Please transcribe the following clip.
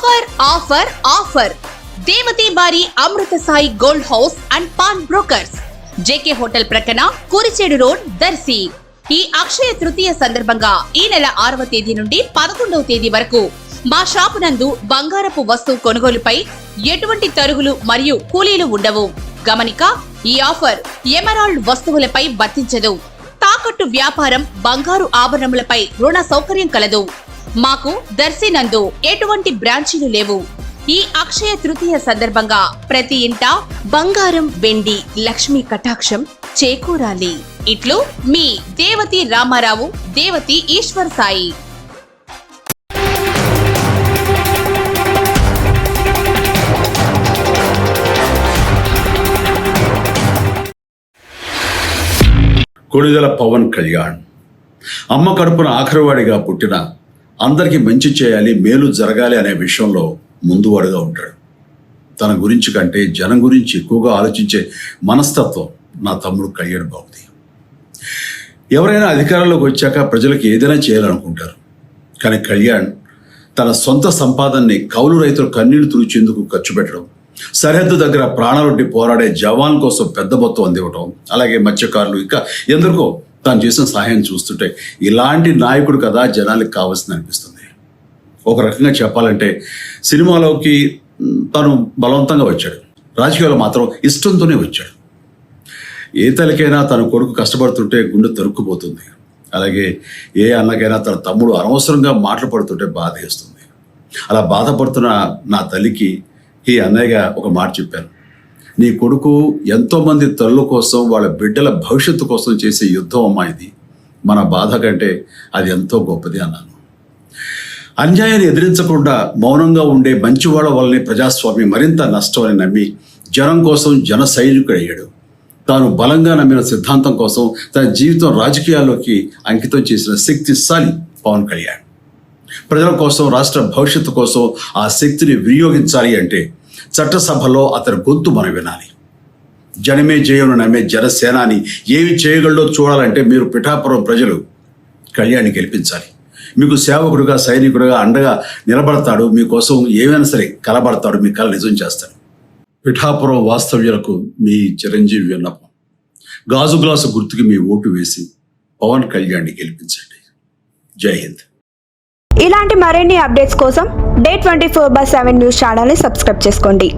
Offer దేవతి బారి Amrutha Sai gold house and pawn brokers, JK hotel ప్రక్కన కురిచేడు రోడ్, దర్శి. ఈ అక్షయ తృతీయ సందర్భంగా ఈ నెల 6వ తేదీ నుండి 11వ తేదీ వరకు మా షాపు నందు బంగారపు వస్తువు కొనుగోలుపై ఎటువంటి తరుగులు మరియు కూలీలు ఉండవు. గమనిక, ఈ ఆఫర్ ఎమరాల్డ్ వస్తువులపై వర్తించదు. తాకట్టు వ్యాపారం, బంగారు ఆభరణములపై రుణ సౌకర్యం కలదు. మాకు దర్శి నందు ఎటువంటి బ్రాంచీలు లేవు. ఈ అక్షయ తృతీయ సందర్భంగా ప్రతి ఇంట బంగారం, వెండి, లక్ష్మీ కటాక్షం చేకూరాలి. ఇట్లు మీ దేవతి రామారావు, దేవతి ఈశ్వర్ సాయి. కొణిదెల పవన్ కళ్యాణ్ అమ్మ కడుపున ఆఖరివాడిగా పుట్టిన అందరికీ మంచి చేయాలి, మేలు జరగాలి అనే విషయంలో ముందువాడుగా ఉంటాడు. తన గురించి కంటే జనం గురించి ఎక్కువగా ఆలోచించే మనస్తత్వం నా తమ్ముడు కళ్యాణ్ బాబుది. ఎవరైనా అధికారంలోకి వచ్చాక ప్రజలకు ఏదైనా చేయాలనుకుంటారు. కానీ కళ్యాణ్ తన సొంత సంపాదనని కౌలు రైతులు కన్నీళ్లు తుడిచేందుకు ఖర్చు పెట్టడం, సరిహద్దు దగ్గర ప్రాణాలొడ్డి పోరాడే జవాన్ కోసం పెద్ద మొత్తం అందివ్వటం, అలాగే మత్స్యకారులు ఇంకా ఎందరికో తాను చేసిన సహాయం చూస్తుంటే ఇలాంటి నాయకుడు కదా జనాలకు కావాల్సింది అనిపిస్తుంది. ఒక రకంగా చెప్పాలంటే సినిమాలోకి తను బలవంతంగా వచ్చాడు, రాజకీయాలు మాత్రం ఇష్టంతోనే వచ్చాడు. ఏ తల్లికైనా తన కొడుకు కష్టపడుతుంటే గుండె తరుక్కుపోతుంది. అలాగే ఏ అన్నకైనా తన తమ్ముడు అనవసరంగా మాటలు పడుతుంటే బాధ వేస్తుంది. అలా బాధపడుతున్న నా తల్లికి ఈ అన్నయ్యగా ఒక మాట చెప్పాను. నీ కొడుకు ఎంతోమంది తల్లుల కోసం, వాళ్ళ బిడ్డల భవిష్యత్తు కోసం చేసే యుద్ధం అమ్మా ఇది. మన బాధ కంటే అది ఎంతో గొప్పది అన్నాను. అన్యాయాన్ని ఎదిరించకుండా మౌనంగా ఉండే మంచివాళ్ళ వల్లనే ప్రజాస్వామ్యం మరింత నష్టమని నమ్మి జనం కోసం జన సైనికుడయ్యాడు. తాను బలంగా నమ్మిన సిద్ధాంతం కోసం తన జీవితం రాజకీయాల్లోకి అంకితం చేసిన శక్తిశాలి పవన్ కళ్యాణ్. ప్రజల కోసం, రాష్ట్ర భవిష్యత్తు కోసం ఆ శక్తిని వినియోగించాలి అంటే చట్టసభలో అతని గొంతు మనం వినాలి. జనమే జయమును నమ్మే జనసేనాని ఏమి చేయగలడో చూడాలంటే మీరు పిఠాపురం ప్రజలు కళ్యాణ్ని గెలిపించాలి. మీకు సేవకుడుగా, సైనికుడుగా అండగా నిలబడతాడు. మీకోసం ఏమైనా సరే కలబడతాడు. మీ కళ నిజం చేస్తాడు. పిఠాపురం వాస్తవ్యులకు మీ చిరంజీవి విన్నపం, గాజు గ్లాసు గుర్తుకి మీ ఓటు వేసి పవన్ కళ్యాణ్ని గెలిపించండి. జై హింద్. ఇలాంటి మరిన్ని అప్డేట్స్ కోసం Day 24/7 న్యూస్ ఛానల్ని సబ్స్క్రైబ్ చేసుకోండి.